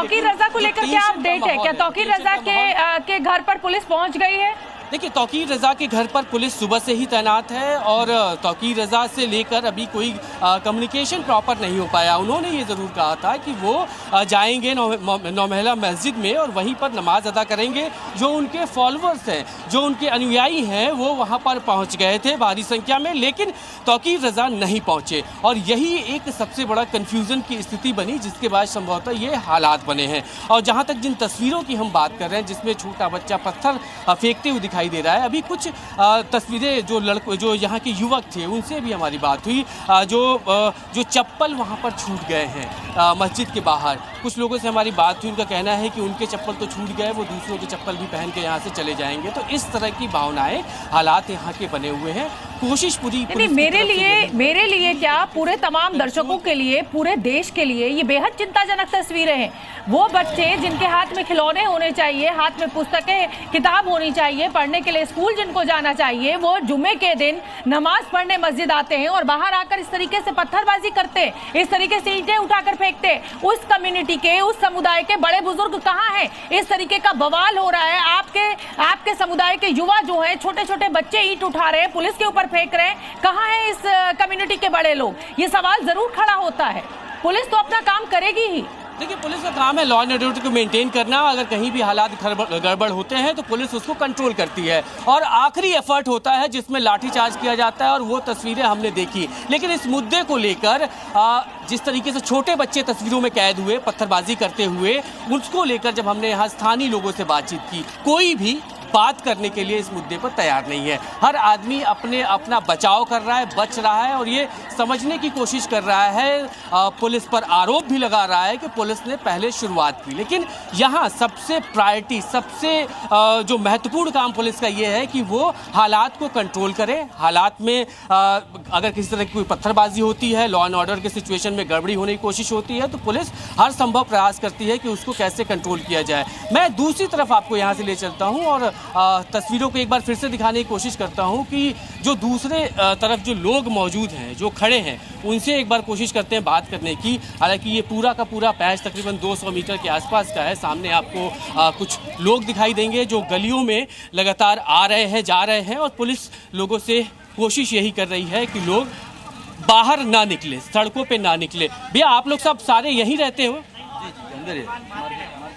तौकीर रजा को लेकर क्या अपडेट है? क्या तौकीर रजा के घर पर पुलिस पहुंच गई है? देखिए, तौकीर रजा के घर पर पुलिस सुबह से ही तैनात है और तौकीर रजा से लेकर अभी कोई कम्युनिकेशन प्रॉपर नहीं हो पाया। उन्होंने ये ज़रूर कहा था कि वो जाएंगे नौमहला मस्जिद में और वहीं पर नमाज अदा करेंगे। जो उनके फॉलोअर्स हैं, जो उनके अनुयायी हैं, वो वहाँ पर पहुँच गए थे भारी संख्या में, लेकिन तौकीर रजा नहीं पहुँचे और यही एक सबसे बड़ा कन्फ्यूज़न की स्थिति बनी, जिसके बाद संभवतः ये हालात बने हैं। और जहाँ तक जिन तस्वीरों की हम बात कर रहे हैं, जिसमें छोटा बच्चा पत्थर फेंकते हुए दिखाई दे रहा है, अभी कुछ तस्वीरें जो यहाँ के युवक थे उनसे भी हमारी बात हुई, जो चप्पल वहाँ पर छूट गए हैं मस्जिद के बाहर। कुछ लोगों से हमारी बात हुई, उनका कहना है कि उनके चप्पल तो छूट गए, वो दूसरों के चप्पल भी पहन के यहाँ से चले जाएंगे। तो इस तरह की भावनाएं, हालात यहाँ के बने हुए हैं। कोशिश पूरी मेरे लिए क्या, पूरे तमाम दर्शकों के लिए, पूरे देश के लिए ये बेहद चिंताजनक तस्वीरें हैं। वो बच्चे जिनके हाथ में खिलौने होने चाहिए, हाथ में पुस्तकें, किताब होनी चाहिए, पढ़ने के लिए स्कूल जिनको जाना चाहिए, वो जुम्मे के दिन नमाज पढ़ने मस्जिद आते हैं और बाहर आकर इस तरीके से पत्थरबाजी करते, इस तरीके से ईंटें उठाकर फेंकते। उस कम्युनिटी के, उस समुदाय के बड़े बुजुर्ग कहाँ हैं? इस तरीके का बवाल हो रहा है। आपके समुदाय के युवा जो हैं, छोटे छोटे बच्चे ईंट उठा रहे हैं, पुलिस के ऊपर फेंक रहे हैं। कहाँ है इस कम्युनिटी के बड़े लोग? ये सवाल जरूर खड़ा होता है। पुलिस तो अपना काम करेगी ही। देखिए, पुलिस का काम है लॉ एंड ऑर्डर को मेंटेन करना। अगर कहीं भी हालात गड़बड़ होते हैं तो पुलिस उसको कंट्रोल करती है और आखिरी एफर्ट होता है जिसमें लाठीचार्ज किया जाता है और वो तस्वीरें हमने देखी। लेकिन इस मुद्दे को लेकर जिस तरीके से छोटे बच्चे तस्वीरों में कैद हुए पत्थरबाजी करते हुए, उसको लेकर जब हमने यहाँ स्थानीय लोगों से बातचीत की, कोई भी बात करने के लिए इस मुद्दे पर तैयार नहीं है। हर आदमी अपना बचाव कर रहा है, बच रहा है और ये समझने की कोशिश कर रहा है। पुलिस पर आरोप भी लगा रहा है कि पुलिस ने पहले शुरुआत की, लेकिन यहाँ सबसे प्रायोरिटी, सबसे जो महत्वपूर्ण काम पुलिस का ये है कि वो हालात को कंट्रोल करे। हालात में अगर किसी तरह की कोई पत्थरबाजी होती है, लॉ एंड ऑर्डर के सिचुएशन में गड़बड़ी होने की कोशिश होती है, तो पुलिस हर संभव प्रयास करती है कि उसको कैसे कंट्रोल किया जाए। मैं दूसरी तरफ आपको यहाँ से ले चलता हूँ और तस्वीरों को एक बार फिर से दिखाने की कोशिश करता हूं कि जो दूसरे तरफ जो लोग मौजूद हैं, जो खड़े हैं, उनसे एक बार कोशिश करते हैं बात करने की। हालांकि ये पूरा का पूरा पैच तकरीबन 200 मीटर के आसपास का है। सामने आपको कुछ लोग दिखाई देंगे जो गलियों में लगातार आ रहे हैं, जा रहे हैं और पुलिस लोगों से कोशिश यही कर रही है कि लोग बाहर ना निकले, सड़कों पर ना निकले। भैया, आप लोग सब सारे यहीं रहते हो? अंदर है।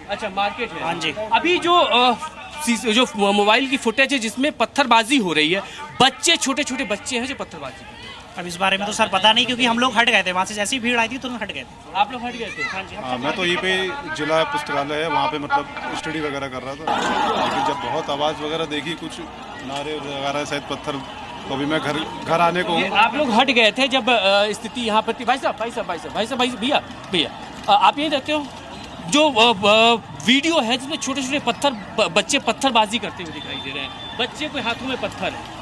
अच्छा, मार्केट है। हाँ जी। अभी जो मोबाइल की फुटेज है जिसमें पत्थरबाजी हो रही है, बच्चे, छोटे छोटे बच्चे हैं जो पत्थरबाजी कर रहे हैं। अब इस बारे में तो सर पता नहीं, क्योंकि हम लोग हट गए थे वहाँ से। जैसी भीड़ आई थी तो हट गए थे। आप लोग हट गए थे? हाँ जी। हाँ, मैं तो यहीं पे जिला पुस्तकालय है, वहाँ पे मतलब स्टडी वगैरह कर रहा था, लेकिन जब बहुत आवाज़ वगैरह देखी, कुछ नारे वगैरह, शायद पत्थर, तो अभी मैं घर आने को हूँ। आप लोग हट गए थे जब स्थिति यहाँ पर थी। भाई साहब, भैया आप यहीं रहते हो? जो वीडियो है जिसमें छोटे छोटे बच्चे पत्थरबाजी करते हुए दिखाई दे रहे हैं, बच्चे के हाथों में पत्थर है,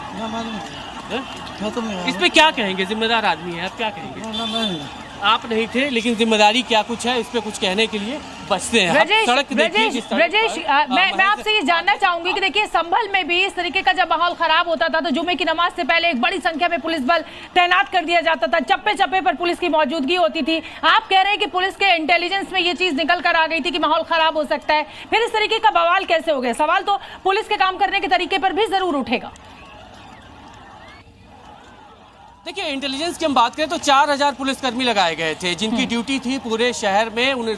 इस पे क्या कहेंगे? जिम्मेदार आदमी है, आप क्या कहेंगे? आप नहीं थे, लेकिन जिम्मेदारी क्या कुछ है, इस पे कुछ कहने के लिए बचते हैं। ब्रजेश, मैं आपसे ये जानना चाहूंगी कि देखिए, संभल में भी इस तरीके का जब माहौल खराब होता था तो जुम्मे की नमाज से पहले एक बड़ी संख्या में पुलिस बल तैनात कर दिया जाता था, चप्पे चप्पे पर पुलिस की मौजूदगी होती थी। आप कह रहे हैं कि पुलिस के इंटेलिजेंस में ये चीज निकल कर आ गई थी कि माहौल खराब हो सकता है, फिर इस तरीके का बवाल कैसे हो गया? सवाल तो पुलिस के काम करने के तरीके पर भी जरूर उठेगा। देखिए, इंटेलिजेंस की हम बात करें तो 4000 पुलिसकर्मी लगाए गए थे, जिनकी ड्यूटी थी पूरे शहर में उन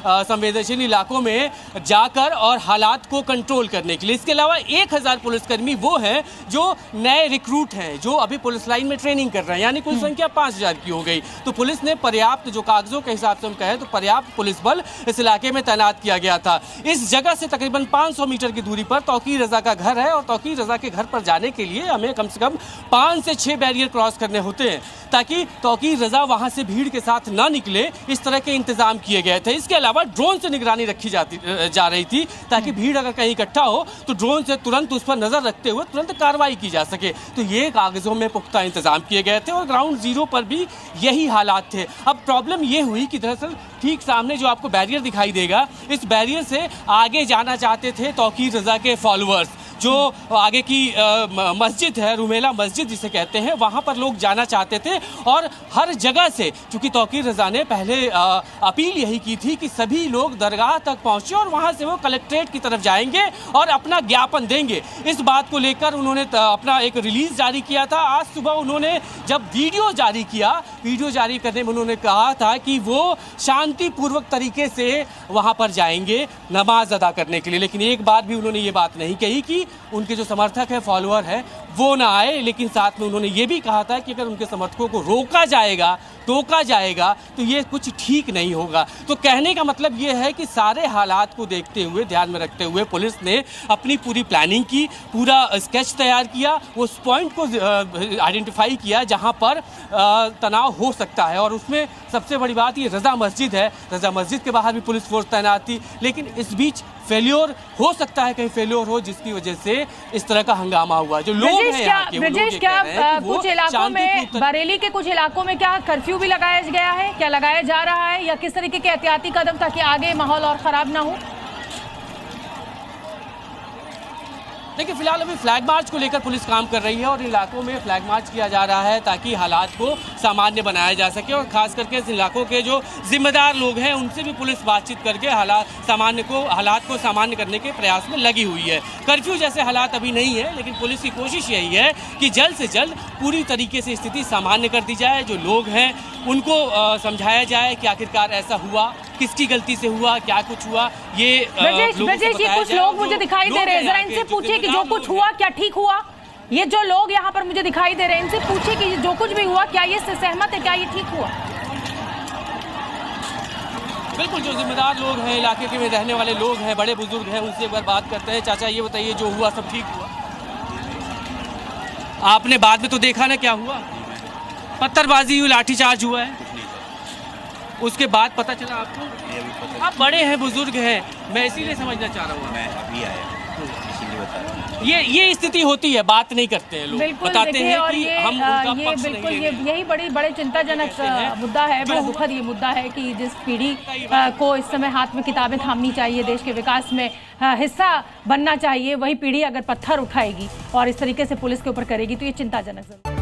संवेदनशील इलाकों में जाकर और हालात को कंट्रोल करने के लिए। इसके अलावा 1000 पुलिसकर्मी वो हैं जो नए रिक्रूट हैं, जो अभी पुलिस लाइन में ट्रेनिंग कर रहे हैं, यानी कुल संख्या 5000 की हो गई। तो पुलिस ने पर्याप्त, जो कागजों के हिसाब से हम कहें तो पर्याप्त पुलिस बल इस इलाके में तैनात किया गया था। इस जगह से तकरीबन 500 मीटर की दूरी पर तौकीर रजा का घर है और तौकीर रजा के घर पर जाने के लिए हमें कम से कम 5 से 6 बैरियर क्रॉस करने होते हैं ताकि तौकीर रजा वहां से भीड़ के साथ ना निकले। इस तरह के इंतजाम किए गए थे। इसके अलावा ड्रोन से निगरानी रखी जा रही थी ताकि भीड़ अगर कहीं इकट्ठा हो तो ड्रोन से तुरंत उस पर नजर रखते हुए तुरंत कार्रवाई की जा सके। तो ये कागजों में पुख्ता इंतजाम किए गए थे और ग्राउंड जीरो पर भी यही हालात थे। अब प्रॉब्लम ये हुई कि दरअसल ठीक सामने जो आपको बैरियर दिखाई देगा, इस बैरियर से आगे जाना चाहते थे तौकीर रजा के फॉलोअर्स। जो आगे की मस्जिद है, रुमेला मस्जिद जिसे कहते हैं, वहाँ पर लोग जाना चाहते थे। और हर जगह से, चूँकि तौकीर रज़ा ने पहले अपील यही की थी कि सभी लोग दरगाह तक पहुँचे और वहाँ से वो कलेक्ट्रेट की तरफ जाएंगे और अपना ज्ञापन देंगे। इस बात को लेकर उन्होंने अपना एक रिलीज़ जारी किया था। आज सुबह उन्होंने जब वीडियो जारी किया, वीडियो जारी करने में उन्होंने कहा था कि वो शांतिपूर्वक तरीके से वहाँ पर जाएंगे नमाज अदा करने के लिए। लेकिन एक बात भी उन्होंने ये बात नहीं कही कि उनके जो समर्थक है, फॉलोअर है, वो ना आए। लेकिन साथ में उन्होंने ये भी कहा था कि अगर उनके समर्थकों को रोका जाएगा, टोका जाएगा, तो ये कुछ ठीक नहीं होगा। तो कहने का मतलब ये है कि सारे हालात को देखते हुए, ध्यान में रखते हुए पुलिस ने अपनी पूरी प्लानिंग की, पूरा स्केच तैयार किया, उस पॉइंट को आइडेंटिफाई किया जहां पर तनाव हो सकता है। और उसमें सबसे बड़ी बात ये रज़ा मस्जिद है। रज़ा मस्जिद के बाहर भी पुलिस फोर्स तैनात थी। लेकिन इस बीच फेल्योर हो सकता है, कहीं फेल्योर हो जिसकी वजह से इस तरह का हंगामा हुआ। जो लोग हैं यहाँ के, वो लोग ये कह रहे हैं कि वो कुछ इलाकों में, बरेली के कुछ इलाकों में क्या कर्फ्यू भी लगाया गया है, क्या लगाया जा रहा है, या किस तरीके के एहतियाती कदम ताकि आगे माहौल और खराब ना हो? देखिए, फिलहाल अभी फ्लैग मार्च को लेकर पुलिस काम कर रही है और इलाकों में फ्लैग मार्च किया जा रहा है ताकि हालात को सामान्य बनाया जा सके। और खास करके इस इलाकों के जो जिम्मेदार लोग हैं उनसे भी पुलिस बातचीत करके हालात को सामान्य करने के प्रयास में लगी हुई है। कर्फ्यू जैसे हालात अभी नहीं है, लेकिन पुलिस की कोशिश यही है कि जल्द से जल्द पूरी तरीके से स्थिति सामान्य कर दी जाए। जो लोग हैं उनको समझाया जाए कि आखिरकार ऐसा हुआ, किसकी गलती से हुआ, क्या कुछ हुआ, ये ब्रजेश, ये कुछ लोग मुझे दिखाई दे रहे हैं, जरा इनसे पूछिए कि जो कुछ हुआ क्या ठीक हुआ? ये जो लोग यहाँ पर मुझे दिखाई दे रहे हैं, इनसे पूछिए कि जो कुछ भी हुआ क्या ये सहमत है, क्या ये ठीक हुआ? बिल्कुल, जो जिम्मेदार लोग हैं, इलाके के में रहने वाले लोग हैं, बड़े बुजुर्ग हैं, उनसे एक बार बात करते हैं। चाचा, ये बताइए, जो हुआ सब ठीक हुआ? आपने बाद में तो देखा ना क्या हुआ, पत्थरबाजी हुई, लाठीचार्ज हुआ है, उसके बाद पता चला आपको? आप बड़े हैं, बुजुर्ग हैं, मैं इसीलिए समझना चाह रहा हूँ। मैं अभी आया इसीलिए बता रहा हूँ। ये स्थिति होती है, बात नहीं करते हैं लोग, बताते हैं कि हम उनका पक्ष नहीं लेंगे। यही बड़े चिंताजनक मुद्दा है, बड़ा दुखद ये मुद्दा है कि जिस पीढ़ी को इस समय हाथ में किताबें थामनी चाहिए, देश के विकास में हिस्सा बनना चाहिए, वही पीढ़ी अगर पत्थर उठाएगी और इस तरीके से पुलिस के ऊपर करेगी तो ये चिंताजनक।